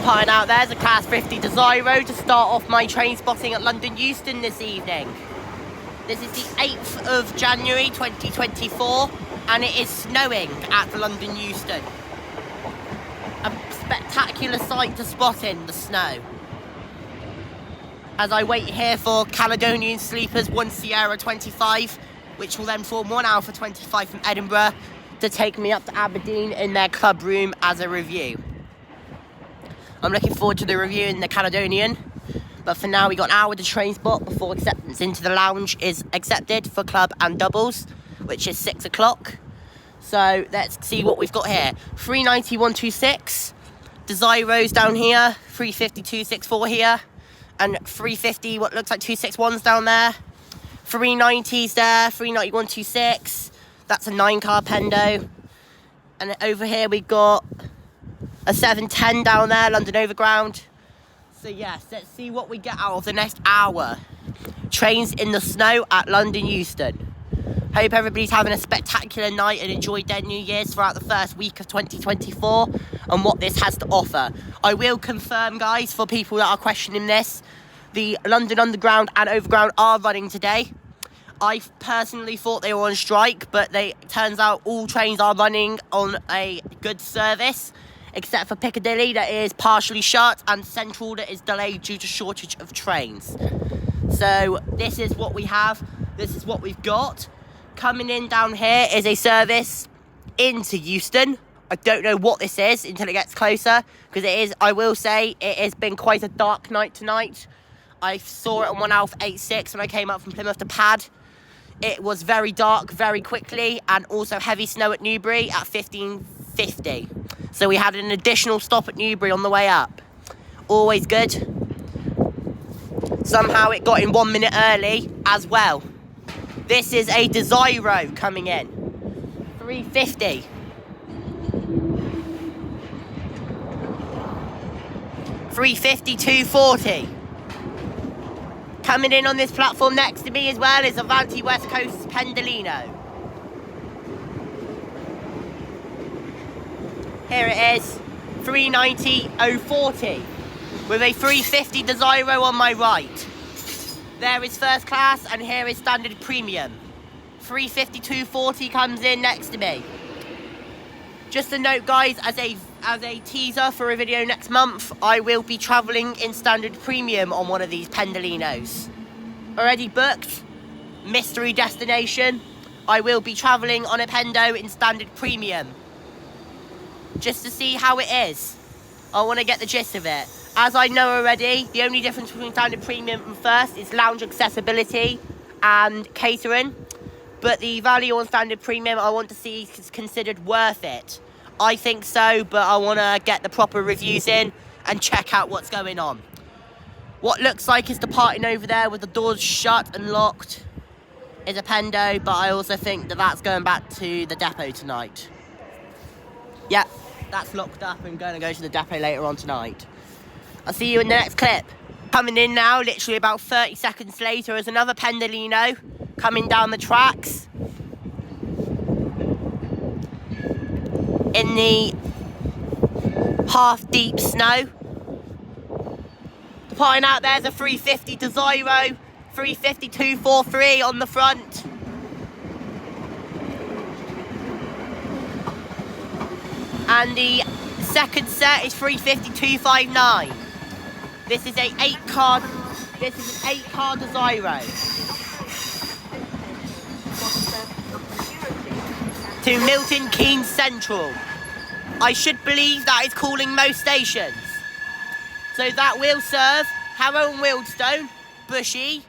Departing out there's a Class 50 Desiro to start off my train spotting at London Euston this evening. This is the 8th of January 2024 and it is snowing at London Euston. A spectacular sight to spot in the snow. As I wait here for Caledonian Sleepers 1 Sierra 25, which will then form 1 Alpha 25 from Edinburgh to take me up to Aberdeen in their club room as a review. I'm looking forward to the review in the Caledonian, but for now we got an hour to train spot before acceptance into the lounge is accepted for club and doubles, which is 6 o'clock. So let's see what we've got here. 390 126, Desiros down here, 350 264 here, and 350 what looks like 261s down there. 390s there, 390 126, that's a 9-car Pendo. And over here we got a 710 down there, London Overground. So yes, let's see what we get out of the next hour. Trains in the snow at London Euston. Hope everybody's having a spectacular night and enjoyed their New Year's throughout the first week of 2024 and what this has to offer. I will confirm, guys, for people that are questioning this, the London Underground and Overground are running today. I personally thought they were on strike, but turns out all trains are running on a good service, except for Piccadilly that is partially shut and Central that is delayed due to shortage of trains. So this is what we have, this is what we've got. Coming in down here is a service into Euston. I don't know what this is until it gets closer, because it is, I will say, it has been quite a dark night tonight. I saw it on 1 Alpha 86 when I came up from Plymouth to Pad. It was very dark very quickly, and also heavy snow at Newbury at 15:50. So we had an additional stop at Newbury on the way up. Always good. Somehow it got in 1 minute early as well. This is a Desiro coming in. 350. $350 240. Coming in on this platform next to me as well is Avanti West Coast Pendolino. Here it is, 390 040 with a 350 Desiro on my right. There is first class and here is standard premium. 350 240 comes in next to me. Just a note, guys, as a teaser for a video next month, I will be travelling in standard premium on one of these Pendolinos. Already booked, mystery destination. I will be travelling on a Pendo in standard premium, just to see how it is. I want to get the gist of it. As I know already, the only difference between standard premium and first is lounge accessibility and catering. But the value on standard premium I want to see is considered worth it. I think so, but I want to get the proper reviews in and check out what's going on. What looks like is departing over there with the doors shut and locked is a Pendo, but I also think that that's going back to the depot tonight. Yep, that's locked up and going to go to the depot later on tonight. I'll see you in the next clip. Coming in now, literally about 30 seconds later, is another Pendolino coming down the tracks in the half-deep snow. Departing out there's a 350 Desiro, 350 243 on the front. And the second set is 350 259. This is an 8-car Desiro. To Milton Keynes Central. I should believe that is calling most stations. So that will serve Harrow and Wealdstone, Bushy,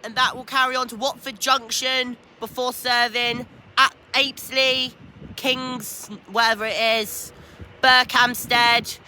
and that will carry on to Watford Junction before serving at Apsley, Kings, wherever it is, Berkhamsted,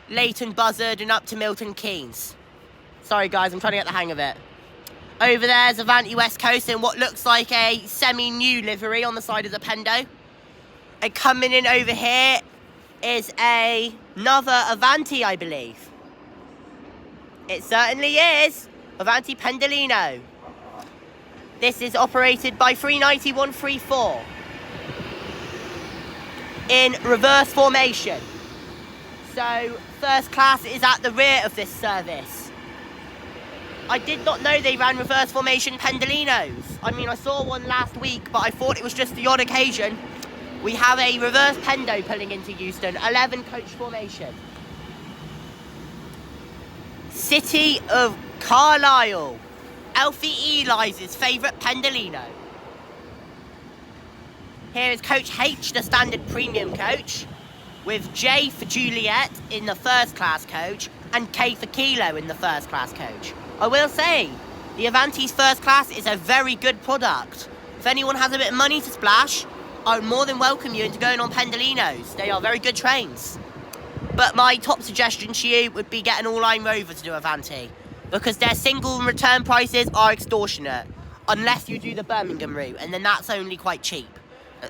Leighton Buzzard, and up to Milton Keynes. Sorry guys, I'm trying to get the hang of it. Over there's Avanti West Coast in what looks like a semi-new livery on the side of the Pendo. And coming in over here is another Avanti, I believe. It certainly is. Avanti Pendolino. This is operated by 390 134 in reverse formation. So, first class is at the rear of this service. I did not know they ran reverse formation Pendolinos. I mean, I saw one last week, but I thought it was just the odd occasion. We have a reverse Pendo pulling into Euston, 11 coach formation. City of Carlisle, Alfie Eli's favourite Pendolino. Here is coach H, the standard premium coach, with J for Juliet in the first class coach and K for Kilo in the first class coach. I will say, the Avanti's first class is a very good product. If anyone has a bit of money to splash, I would more than welcome you into going on Pendolinos. They are very good trains. But my top suggestion to you would be get an all-line Rover to do Avanti, because their single return prices are extortionate, unless you do the Birmingham route, and then that's only quite cheap.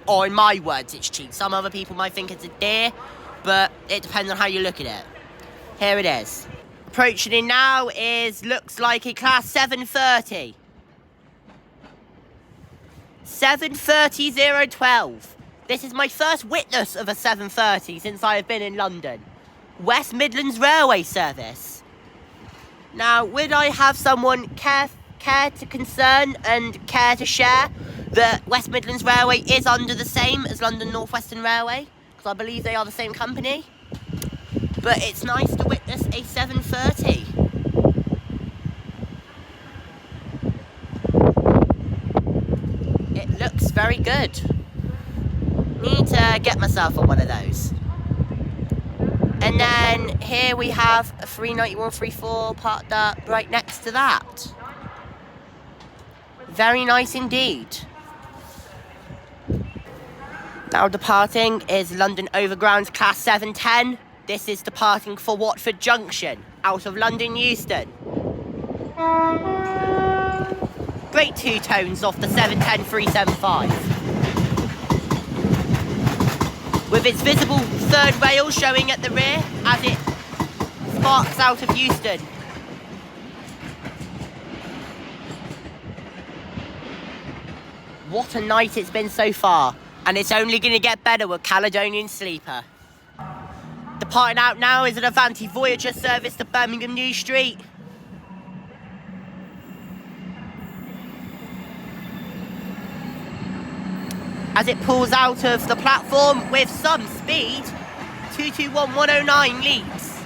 Or in my words, it's cheap. Some other people might think it's a dear, but it depends on how you look at it. Here it is. Approaching in now looks like a class 730. 730-012. This is my first witness of a 730 since I have been in London. West Midlands Railway service. Now, would I have someone care to concern and care to share that West Midlands Railway is under the same as London North Western Railway? Because I believe they are the same company. But it's nice to witness a 730. It looks very good. Need to get myself on one of those. And then here we have a 391-34 parked up right next to that. Very nice indeed. Now departing is London Overground class 710. This is departing for Watford Junction, out of London Euston. Great two tones off the 710-375. With its visible third rail showing at the rear as it sparks out of Euston. What a night it's been so far, and it's only going to get better with Caledonian Sleeper. Departing out now is an Avanti Voyager service to Birmingham New Street. As it pulls out of the platform with some speed, 221-109 leads.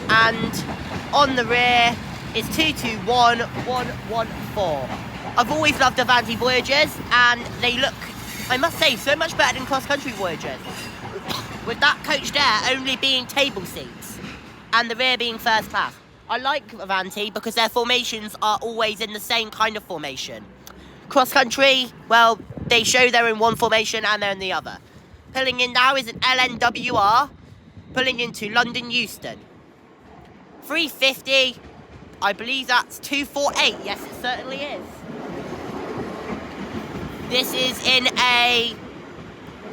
And on the rear is 221-114. I've always loved Avanti Voyagers, and they look, I must say, so much better than cross-country Voyagers. With that coach there only being table seats and the rear being first class. I like Avanti because their formations are always in the same kind of formation. Cross-country, well, they show they're in one formation and they're in the other. Pulling in now is an LNWR, pulling into London Euston. 350, I believe that's 248, yes it certainly is. This is in a,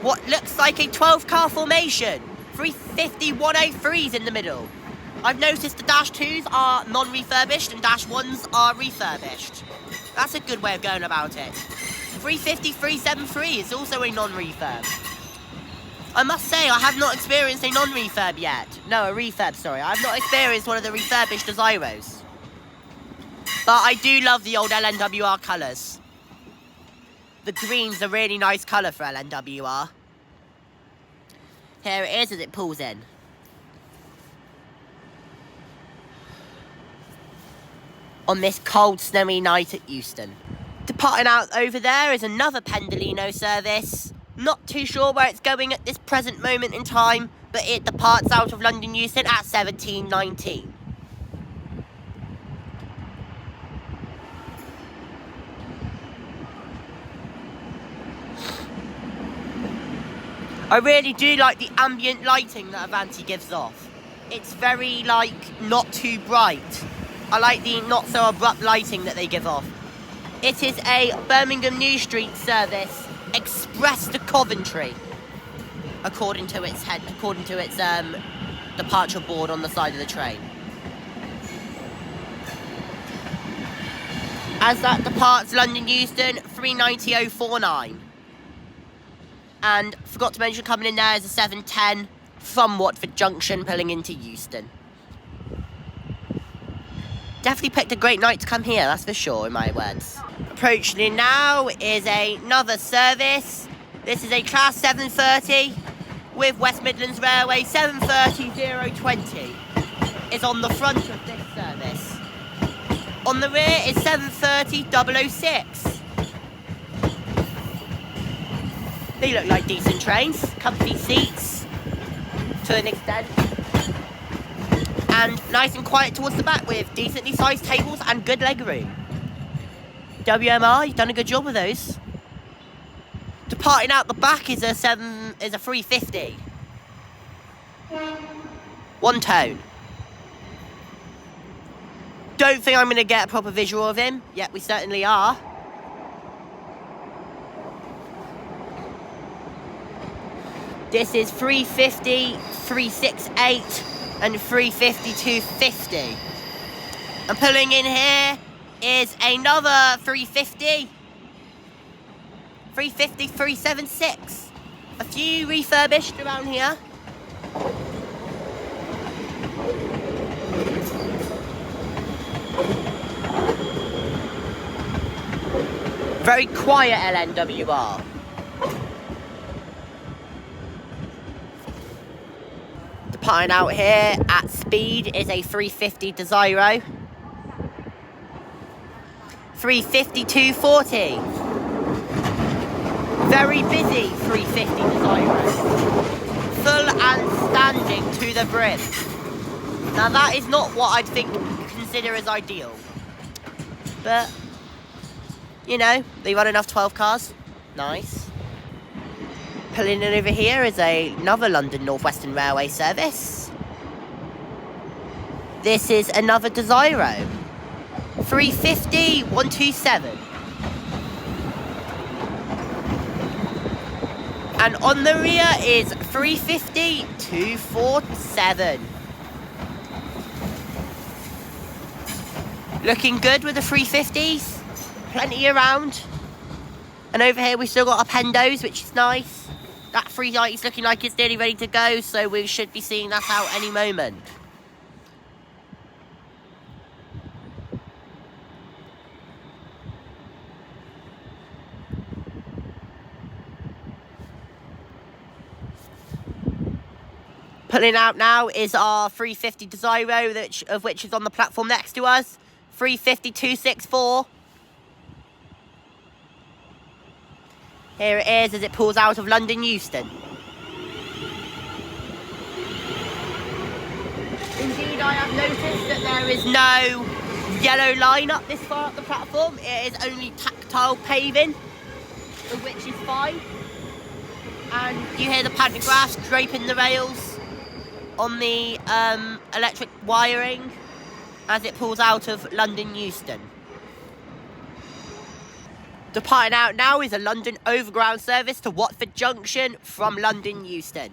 what looks like a 12-car formation. 350-103s in the middle. I've noticed the Dash 2s are non-refurbished and Dash 1s are refurbished. That's a good way of going about it. 350-373 is also a non-refurb. I must say, I have not experienced a non-refurb yet. No, a refurb, sorry. I've not experienced one of the refurbished Desiros. But I do love the old LNWR colours. The green's a really nice colour for LNWR. Here it is as it pulls in. On this cold, snowy night at Euston. Departing out over there is another Pendolino service. Not too sure where it's going at this present moment in time, but it departs out of London Euston at 17:19. I really do like the ambient lighting that Avanti gives off. It's very, not too bright. I like the not so abrupt lighting that they give off. It is a Birmingham New Street service, express to Coventry, according to its departure board on the side of the train. As that departs London Euston, 390-049. And forgot to mention, coming in there is a 710 from Watford Junction, pulling into Euston. Definitely picked a great night to come here, that's for sure, in my words. Approaching in now is another service. This is a Class 730 with West Midlands Railway. 730-020 is on the front of this service. On the rear is 730-006. They look like decent trains, comfy seats to an extent. And nice and quiet towards the back with decently sized tables and good leg room. WMR, you've done a good job with those. Departing out the back is a 350. One tone. Don't think I'm going to get a proper visual of him, yet we certainly are. This is 350, 368 and 350-250. And pulling in here is another 350. 350-376. A few refurbished around here. Very quiet LNWR. Departing out here at speed is a 350 Desiro. 350-240. Very busy 350 Desiro. Full and standing to the brim. Now that is not what I'd consider as ideal. But, you know, they run enough 12 cars. Nice. Pulling in over here is another London North Western Railway service. This is another Desiro. 350-127. And on the rear is 350-247. Looking good with the 350s. Plenty around. And over here we've still got our Pendos, which is nice. That 390 is looking like it's nearly ready to go, so we should be seeing that out any moment. Pulling out now is our 350 Desiro, of which is on the platform next to us. 350-264. Here it is as it pulls out of London Euston. Indeed, I have noticed that there is no yellow line up this far up the platform. It is only tactile paving, which is fine. And you hear the pantographs draping the rails on the electric wiring as it pulls out of London Euston. Departing out now is a London Overground service to Watford Junction from London Euston.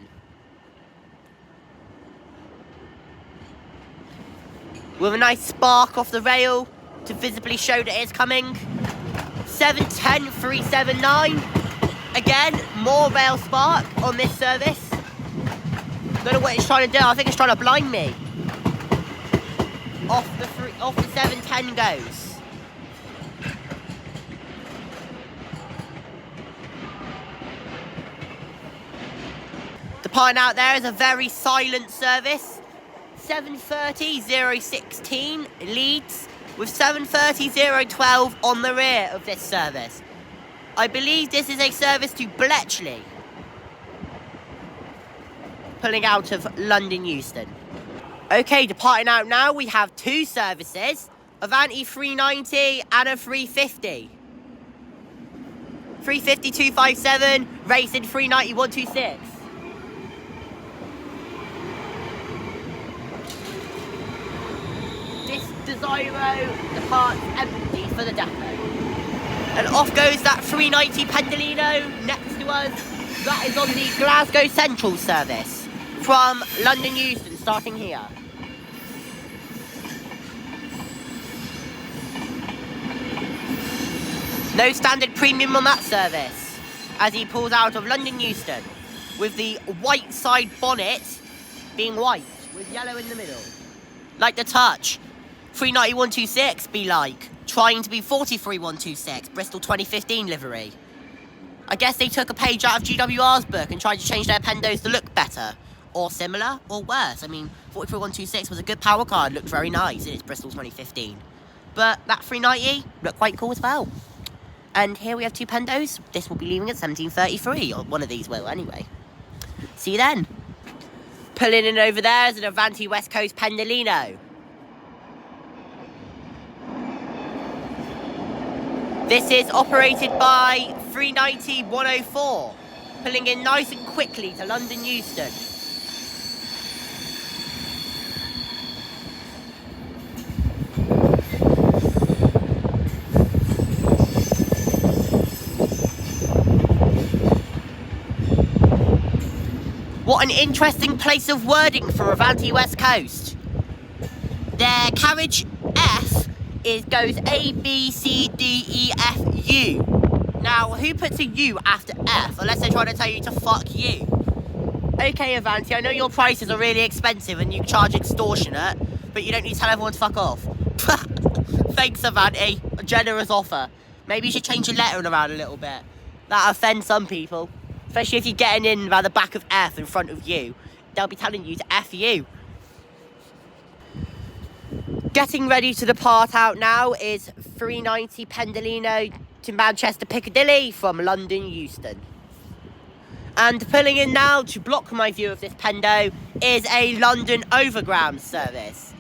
With a nice spark off the rail to visibly show that it's coming. 710-379. Again, more rail spark on this service. Don't know what it's trying to do. I think it's trying to blind me. Off the 710 goes. Departing out there is a very silent service. 730-016 leads with 730-012 on the rear of this service. I believe this is a service to Bletchley. Pulling out of London Euston. Okay, departing out now, we have two services. Avanti 390 and a 350. 350-257, racing 390-126. This Desiro departs empty for the depot. And off goes that 390 Pendolino next to us. That is on the Glasgow Central service from London Euston, starting here. No standard premium on that service. as he pulls out of London Euston, with the white side bonnet being white, with yellow in the middle. Like the touch. 39126 be like, trying to be 43126, Bristol 2015 livery. I guess they took a page out of GWR's book and tried to change their pendos to look better. Or similar, or worse. I mean, 43126 was a good power card, looked very nice in its Bristol 2015. But that 390 looked quite cool as well. And here we have 2 pendos. This will be leaving at 1733, or one of these will anyway. See you then. Pulling in over there is an Avanti West Coast Pendolino. This is operated by 390-104, pulling in nice and quickly to London Euston. What an interesting place of wording for Avanti West Coast. Their carriage F goes A, B, C, D, E, F, U. Now, who puts a U after F, unless they're trying to tell you to fuck you? Okay, Avanti, I know your prices are really expensive and you charge extortionate, but you don't need to tell everyone to fuck off. Thanks, Avanti. A generous offer. Maybe you should change your lettering around a little bit. That offends some people. Especially if you're getting in by the back of F in front of you. They'll be telling you to F you. Getting ready to depart out now is 390 Pendolino to Manchester Piccadilly from London Euston. And pulling in now to block my view of this Pendo is a London Overground service.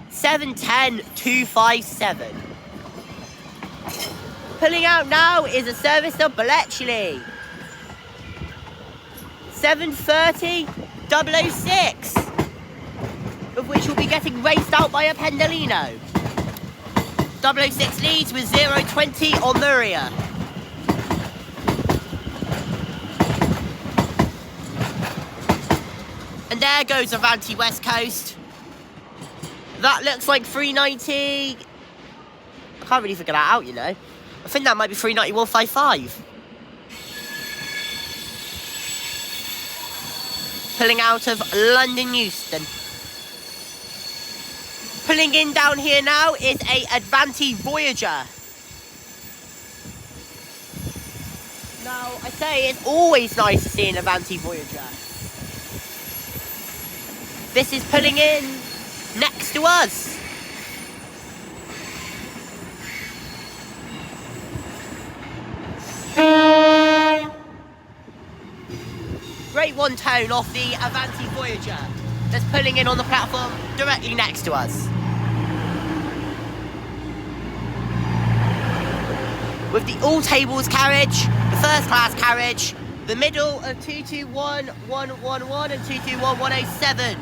710-257. Pulling out now is a service to Bletchley. 730-006, of which will be getting raced out by a Pendolino. 006 leads with 020 on the rear. And there goes Avanti West Coast. That looks like 390. I can't really figure that out, you know. I think that might be 390-155. Pulling out of London Euston. Pulling in down here now is a Avanti Voyager. Now, I say it's always nice to see an Avanti Voyager. This is pulling in next to us. Great one tone off the Avanti Voyager that's pulling in on the platform directly next to us. With the all tables carriage, the first class carriage, the middle of 221111 and 221107.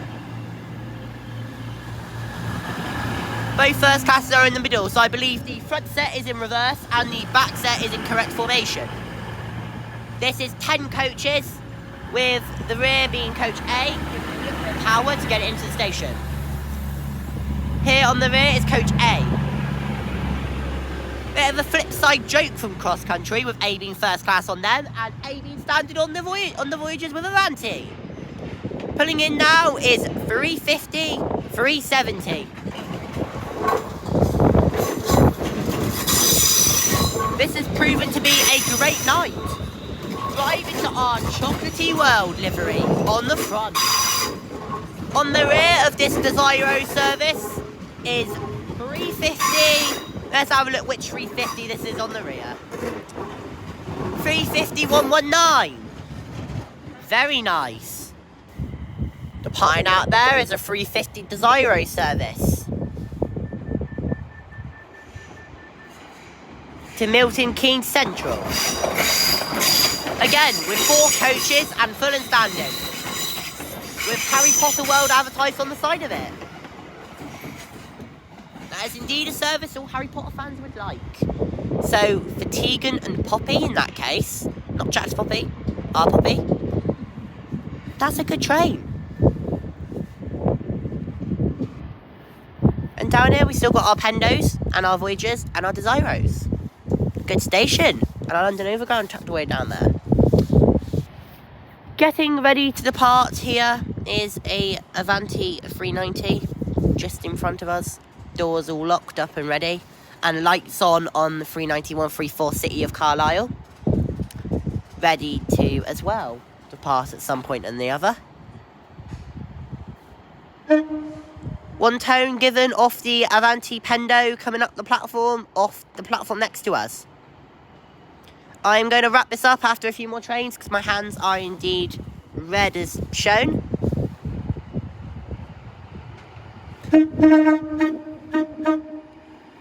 Both first classes are in the middle, so I believe the front set is in reverse and the back set is in correct formation. This is 10 coaches, with the rear being coach A, giving a little bit of power to get it into the station. Here on the rear is coach A. Bit of a flip side joke from cross country, with A being first class on them and A being standard on the Voyagers with Avanti. Pulling in now is 350, 370. This has proven to be a great night. Drive into our chocolatey world livery on the front. On the rear of this Desiro service is 350. Let's have a look which 350 this is on the rear. 350-119. Very nice. Departing out there is a 350 Desiro service. To Milton Keynes Central. Again, with 4 coaches and full and standing. With Harry Potter World advertised on the side of it. That is indeed a service all Harry Potter fans would like. So, for Tegan and Poppy in that case, not Jack's Poppy, our Poppy, that's a good train. And down here we still got our Pendos and our Voyagers and our Desiros. Good station. And our London Overground tucked away down there. Getting ready to depart. Here is a Avanti 390 just in front of us. Doors all locked up and ready. And lights on the 39134 City of Carlisle. Ready to, as well, depart at some point and the other. One tone given off the Avanti Pendo coming up the platform, off the platform next to us. I'm going to wrap this up after a few more trains because my hands are indeed red as shown.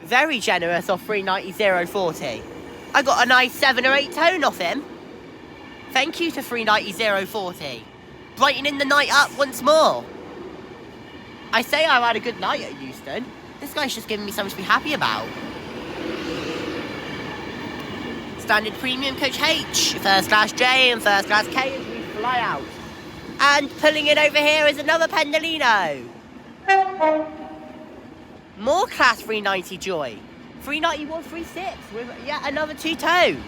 Very generous off 390-040. I got a nice 7 or 8 tone off him. Thank you to 390-040. Brightening the night up once more. I say I've had a good night at Euston. This guy's just giving me something to be happy about. Standard Premium Coach H, First Class J and First Class K as we fly out. And pulling in over here is another Pendolino. More Class 390 Joy. 391-36 with yet another 2-tone.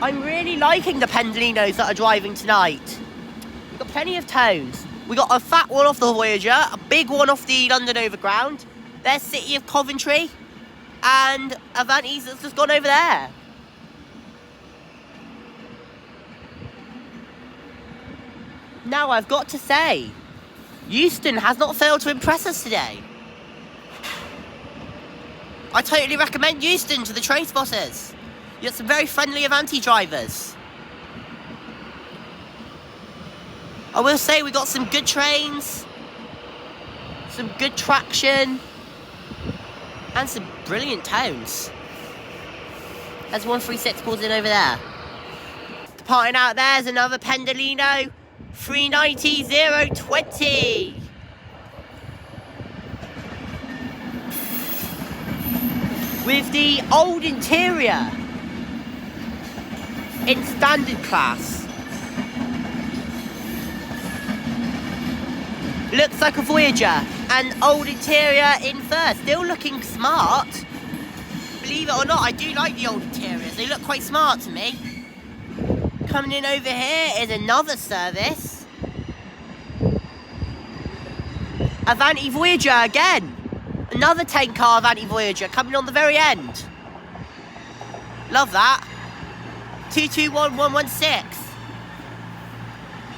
I'm really liking the Pendolinos that are driving tonight. We've got plenty of tones. We got a fat one off the Voyager, a big one off the London Overground. There's City of Coventry. And Avanti's that's just gone over there. Now I've got to say, Euston has not failed to impress us today. I totally recommend Euston to the train spotters. You got some very friendly Avanti drivers. I will say we got some good trains, some good traction, and some brilliant tones. There's 136 pulls in over there. Departing out there's another Pendolino 390-020. With the old interior in standard class. Looks like a Voyager, and old interior in first. Still looking smart. Believe it or not, I do like the old interiors. They look quite smart to me. Coming in over here is another service. Avanti Voyager again. Another 10-car Avanti Voyager coming on the very end. Love that. 221116.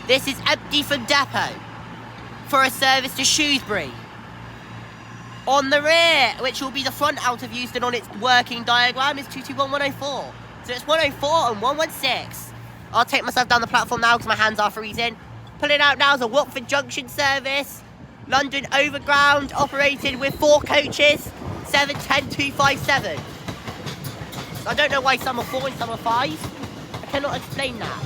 This is empty from depot for a service to Shrewsbury. On the rear, which will be the front out of Euston on its working diagram, is 221104. So it's 104 and 116. I'll take myself down the platform now because my hands are freezing. Pulling out now is a Watford Junction service. London Overground, operated with 4 coaches, 710257. I don't know why some are 4 and some are 5. I cannot explain that.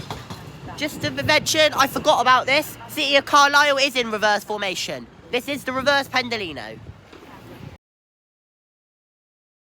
Just to mention, I forgot about this. City of Carlisle is in reverse formation. This is the reverse Pendolino.